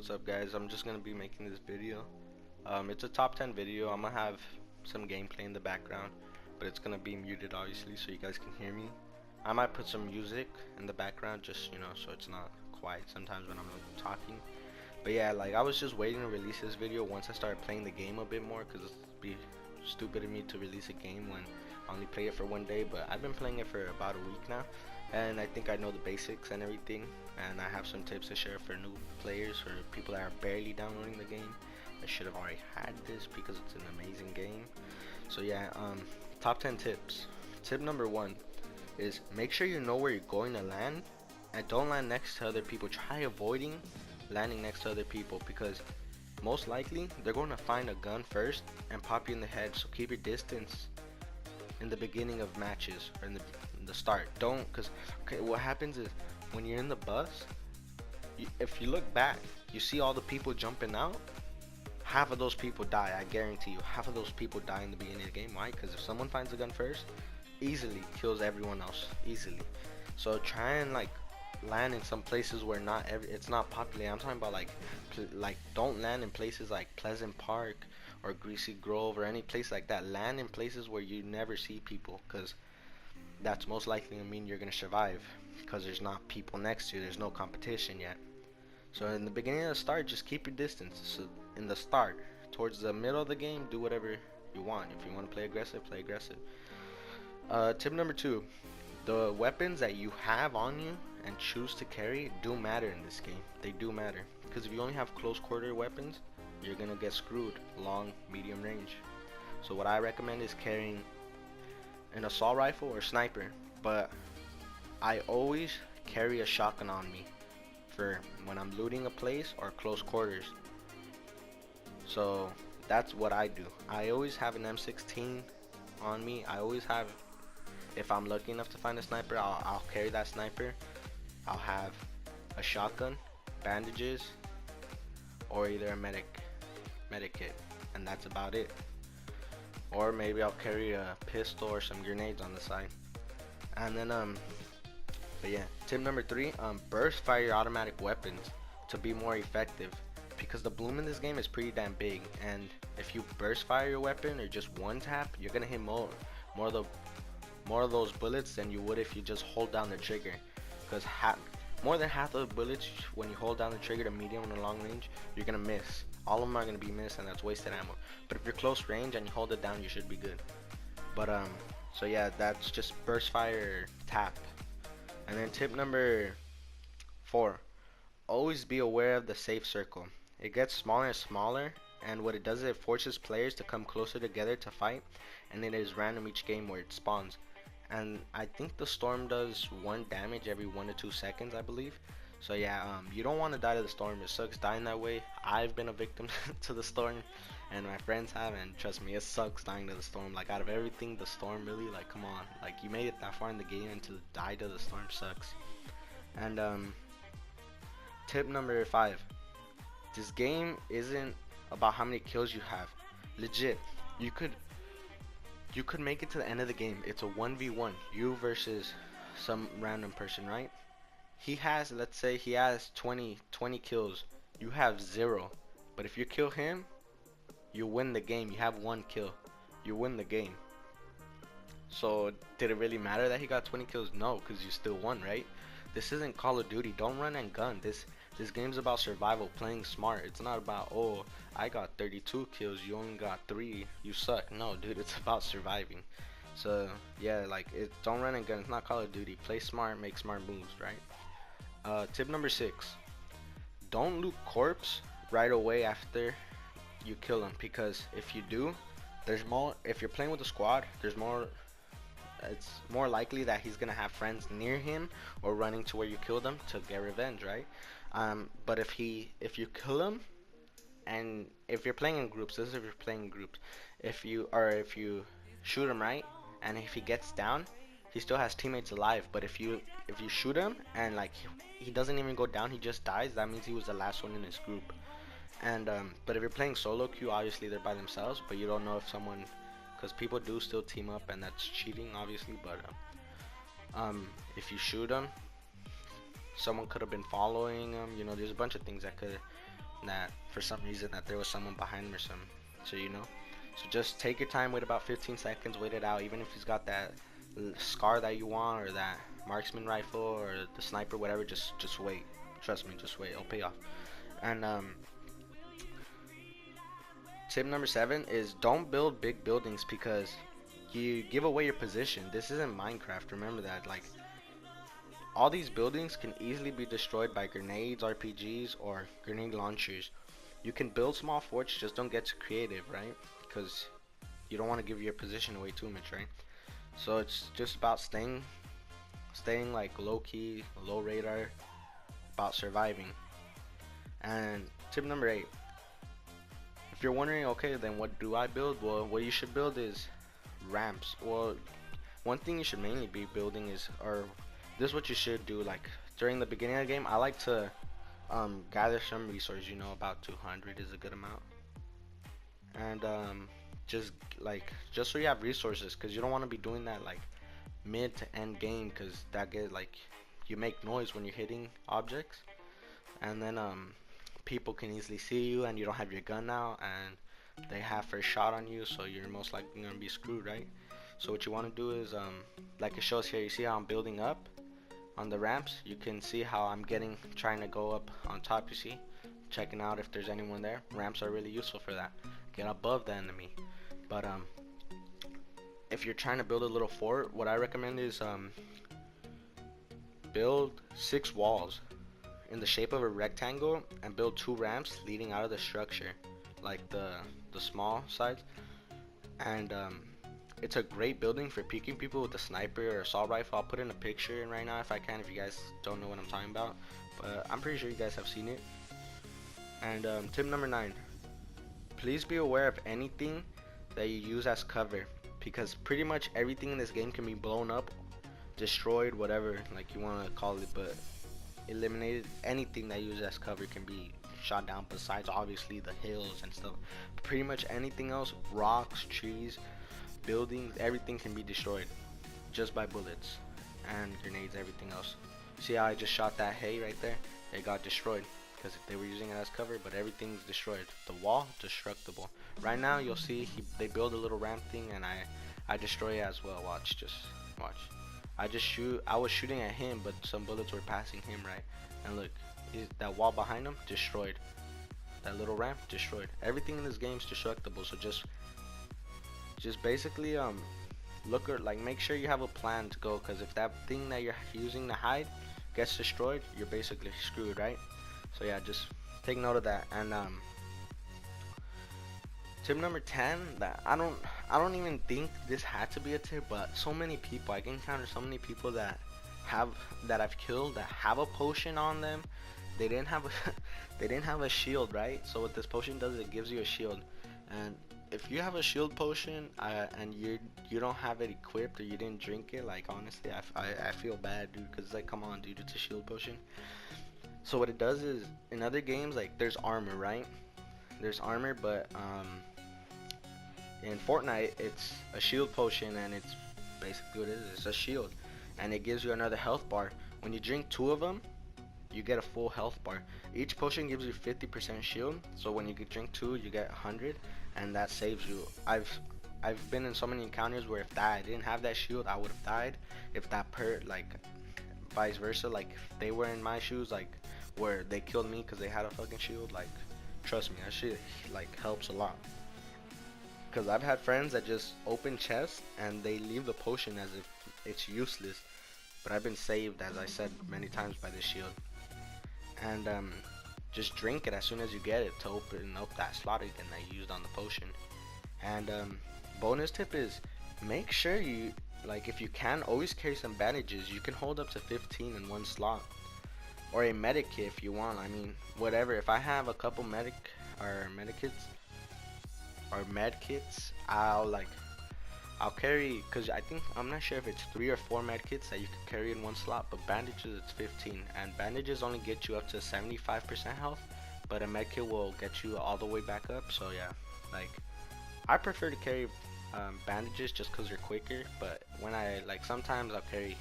what's up guys? I'm just gonna be making this video. It's a top 10 video. I'm gonna have some gameplay in the background, but it's gonna be muted obviously so you guys can hear me. I might put some music in the background just so it's not quiet sometimes when I'm talking. But yeah, like I was just waiting to release this video once I started playing the game a bit more, because it'd be stupid of me to release a game when I only play it for one day. But I've been playing it for about a week now, and I think I know the basics and everything, and I have some tips to share for new players or people that are barely downloading the game. I should have already had this because it's an amazing game. So yeah, top 10 tips. Tip number 1 is make sure you know where you're going to land, and don't land next to other people. Try avoiding landing next to other people, because most likely they're going to find a gun first and pop you in the head. So keep your distance in the beginning of matches or in the start. Don't, because okay, what happens is when you're in the bus, if you look back, you see all the people jumping out. Half of those people die. I guarantee you, half of those people die in the beginning of the game. Why? Because if someone finds the gun first, easily kills everyone else easily. So try and like land in some places where it's not popular. I'm talking about like don't land in places like Pleasant Park or Greasy Grove or any place like that. Land in places where you never see people, because that's most likely to mean you're gonna survive, because there's not people next to you. There's no competition yet. So in the beginning of the start, just keep your distance. So in the start, towards the middle of the game, do whatever you want. If you want to play aggressive, play aggressive. Tip number 2, the weapons that you have on you and choose to carry do matter in this game. They do matter, because if you only have close quarter weapons, you're gonna get screwed long, medium range. So what I recommend is carrying an assault rifle or sniper, but I always carry a shotgun on me for when I'm looting a place or close quarters. So that's what I do. I always have an M16 on me. I always have, if I'm lucky enough to find a sniper, I'll carry that sniper. I'll have a shotgun, bandages, or either a medic kit, and that's about it. Or maybe I'll carry a pistol or some grenades on the side. And then but yeah, tip number 3, burst fire your automatic weapons to be more effective, because the bloom in this game is pretty damn big, and if you burst fire your weapon or just one tap, you're gonna hit more of those bullets than you would if you just hold down the trigger, because more than half of the bullets when you hold down the trigger to medium and long range, you're gonna miss. All of them are gonna be missed, and that's wasted ammo. But if you're close range and you hold it down, you should be good. But so yeah, that's just burst fire, tap. And then tip number 4, always be aware of the safe circle. It gets smaller and smaller, and what it does is it forces players to come closer together to fight, and it is random each game where it spawns. And I think the storm does 1 damage every 1 to 2 seconds, I believe. So yeah, you don't want to die to the storm. It sucks dying that way. I've been a victim to the storm, and my friends have, and trust me, it sucks dying to the storm. Like, out of everything, the storm really, like, come on, like, you made it that far in the game, and to die to the storm sucks. And tip number 5, this game isn't about how many kills you have. Legit, you could make it to the end of the game. It's a 1v1, you versus some random person, right? He has, let's say he has 20 kills, you have 0, but if you kill him, you win the game. You have 1 kill, you win the game. So did it really matter that he got 20 kills? No, because you still won, right? This isn't Call of Duty. Don't run and gun. This game's about survival, playing smart. It's not about, oh, I got 32 kills, you only got 3, you suck. No, dude, it's about surviving. So yeah, like, don't run and gun. It's not Call of Duty. Play smart, make smart moves, right? Tip number 6, don't loot corpse right away after you kill him, because if you do, there's more. If you're playing with a squad, there's more. It's more likely that he's gonna have friends near him or running to where you killed him to get revenge, right? But if you kill him, and if you're playing in groups, this is if you're playing in groups, if you shoot him, right, and if he gets down, he still has teammates alive. But if you shoot him and like he doesn't even go down, he just dies, that means he was the last one in his group. And but if you're playing solo queue, obviously they're by themselves, but you don't know if someone, because people do still team up, and that's cheating obviously. But if you shoot them, someone could have been following them. You know, there's a bunch of things that could that for some reason that there was someone behind him or something. So so just take your time, wait about 15 seconds, wait it out. Even if he's got that scar that you want, or that marksman rifle, or the sniper, whatever, just wait. Trust me, just wait. It'll pay off. And tip number 7 is don't build big buildings because you give away your position. This isn't Minecraft. Remember that. Like, all these buildings can easily be destroyed by grenades, RPGs, or grenade launchers. You can build small forts, just don't get too creative, right? Because you don't want to give your position away too much, right? So it's just about staying like low key, low radar, about surviving. And tip number 8. If you're wondering, okay, then what do I build? Well, what you should build is ramps. Well, one thing you should mainly be building is, or this is what you should do, like during the beginning of the game, I like to gather some resources, about 200 is a good amount. And just just so you have resources, because you don't want to be doing that like mid to end game, because that get like you make noise when you're hitting objects, and then people can easily see you and you don't have your gun out and they have first shot on you, so you're most likely gonna be screwed, right? So what you want to do is like it shows here, you see how I'm building up on the ramps. You can see how I'm trying to go up on top, you see, checking out if there's anyone there. Ramps are really useful for that, get above the enemy. But if you're trying to build a little fort, what I recommend is build 6 walls in the shape of a rectangle and build 2 ramps leading out of the structure, like the small sides. And it's a great building for peeking people with a sniper or assault rifle. I'll put in a picture in right now if I can, if you guys don't know what I'm talking about, but I'm pretty sure you guys have seen it. And tip number 9, please be aware of anything that you use as cover, because pretty much everything in this game can be blown up, destroyed, whatever like you want to call it, but eliminated. Anything that you use as cover can be shot down, besides obviously the hills and stuff. Pretty much anything else, rocks, trees, buildings, everything can be destroyed just by bullets and grenades, everything else. See how I just shot that hay right there? It got destroyed because they were using it as cover, but everything's destroyed. The wall, destructible. Right now you'll see they build a little ramp thing and I destroy it as well. Watch, just watch. I was shooting at him, but some bullets were passing him, right? And look, that wall behind him, destroyed. That little ramp, destroyed. Everything in this game is destructible, so just basically make sure you have a plan to go, because if that thing that you're using to hide gets destroyed, you're basically screwed, right? So yeah, just take note of that. And tip number 10, that I don't even think this had to be a tip, but so many people, I can encounter so many people that I've killed that have a potion on them. They didn't have a they didn't have a shield, right? So what this potion does, it gives you a shield. And if you have a shield potion and you don't have it equipped, or you didn't drink it, like honestly, I feel bad, dude, because like, come on, dude, it's a shield potion. So what it does is, in other games, like there's armor, right? There's armor, but in Fortnite it's a shield potion, and it's basically what it is. It's a shield, and it gives you another health bar. When you drink 2 of them, you get a full health bar. Each potion gives you 50% shield, so when you drink 2, you get 100, and that saves you. I've been in so many encounters where if I didn't have that shield, I would have died. If that like vice versa, like if they were in my shoes, like where they killed me because they had a fucking shield, like trust me, that shit like helps a lot. Because I've had friends that just open chests and they leave the potion as if it's useless, but I've been saved, as I said many times, by this shield. And just drink it as soon as you get it to open up that slot again that you used on the potion. And bonus tip is, make sure you, like, if you can, always carry some bandages. You can hold up to 15 in one slot, or a medic kit if you want. I mean, whatever. If I have a couple medikits, I'll carry, because I'm not sure if it's 3 or 4 medkits that you can carry in one slot, but bandages it's 15, and bandages only get you up to 75% health, but a medkit will get you all the way back up. So yeah, like, I prefer to carry bandages just because they're quicker, but when sometimes I'll carry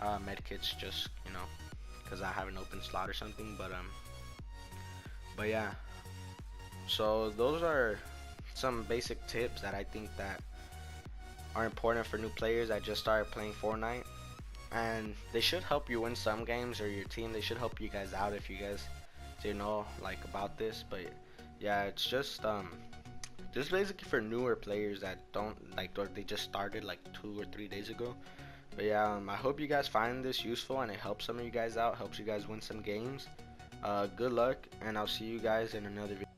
medkits just, because I have an open slot or something. But But yeah, so those are some basic tips that I think that are important for new players that just started playing Fortnite, and they should help you win some games, or your team. They should help you guys out if you guys didn't know like about this. But yeah, it's just basically for newer players that don't like, or they just started like 2 or 3 days ago. But yeah, I hope you guys find this useful and it helps some of you guys out, helps you guys win some games. Good luck, and I'll see you guys in another video.